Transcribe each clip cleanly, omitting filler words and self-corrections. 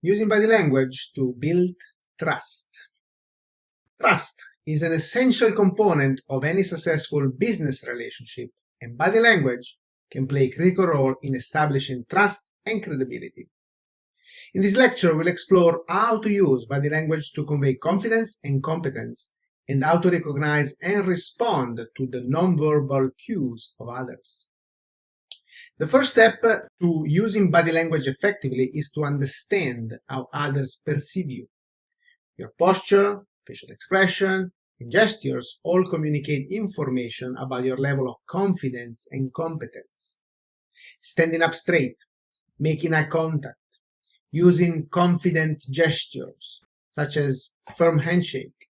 using body language to build trust. Trust is an essential component of any successful business relationship, and body language can play a critical role in establishing trust and credibility. In this lecture, we'll explore how to use body language to convey confidence and competence, and how to recognize and respond to the nonverbal cues of others. The first step to using body language effectively is to understand how others perceive you. Your posture, facial expression, and gestures all communicate information about your level of confidence and competence. Standing up straight, making eye contact, using confident gestures, such as firm handshake,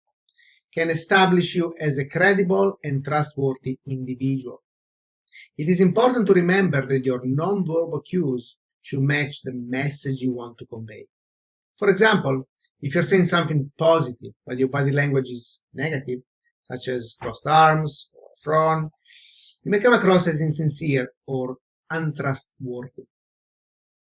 can establish you as a credible and trustworthy individual. It is important to remember that your nonverbal cues should match the message you want to convey. For example, if you're saying something positive but your body language is negative, such as crossed arms or frown, you may come across as insincere or untrustworthy.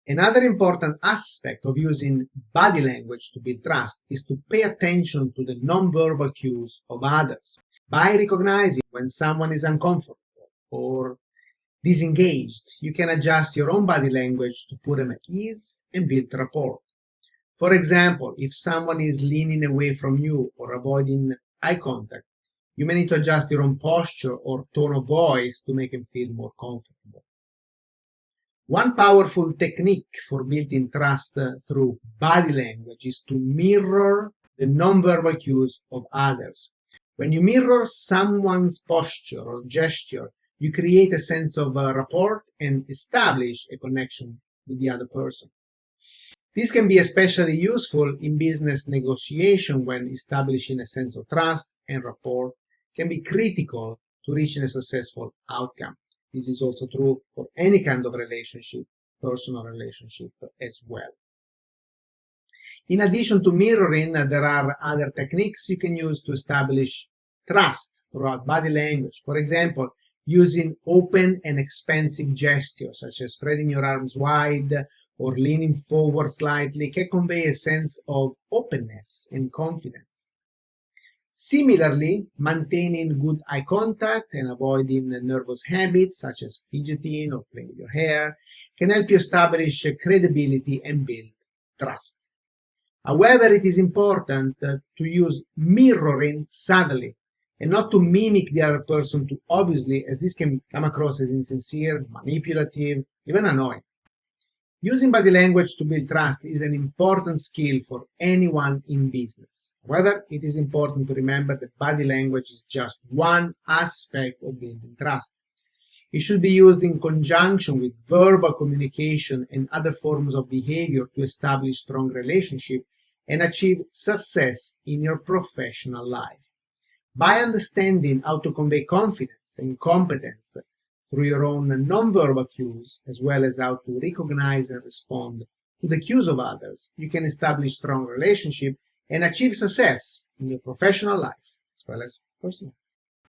Another important aspect of using body language to build trust is to pay attention to the nonverbal cues of others. By recognizing when someone is uncomfortable or disengaged, you can adjust your own body language to put them at ease and build rapport. For example, if someone is leaning away from you or avoiding eye contact, you may need to adjust your own posture or tone of voice to make them feel more comfortable. One powerful technique for building trust through body language is to mirror the nonverbal cues of others. When you mirror someone's posture or gesture, you create a sense of rapport and establish a connection with the other person. This can be especially useful in business negotiation when establishing a sense of trust and rapport can be critical to reaching a successful outcome. This is also true for any kind of relationship, personal relationship as well. In addition to mirroring, there are other techniques you can use to establish trust throughout body language. For example, using open and expansive gestures, such as spreading your arms wide or leaning forward slightly, can convey a sense of openness and confidence. Similarly, maintaining good eye contact and avoiding nervous habits such as fidgeting or playing with your hair can help you establish credibility and build trust. However, it is important to use mirroring subtly and not to mimic the other person too obviously, as this can come across as insincere, manipulative, even annoying. Using body language to build trust is an important skill for anyone in business. However, it is important to remember that body language is just one aspect of building trust. It should be used in conjunction with verbal communication and other forms of behavior to establish strong relationships and achieve success in your professional life. By understanding how to convey confidence and competence through your own nonverbal cues, as well as how to recognize and respond to the cues of others, you can establish strong relationships and achieve success in your professional life as well as personal.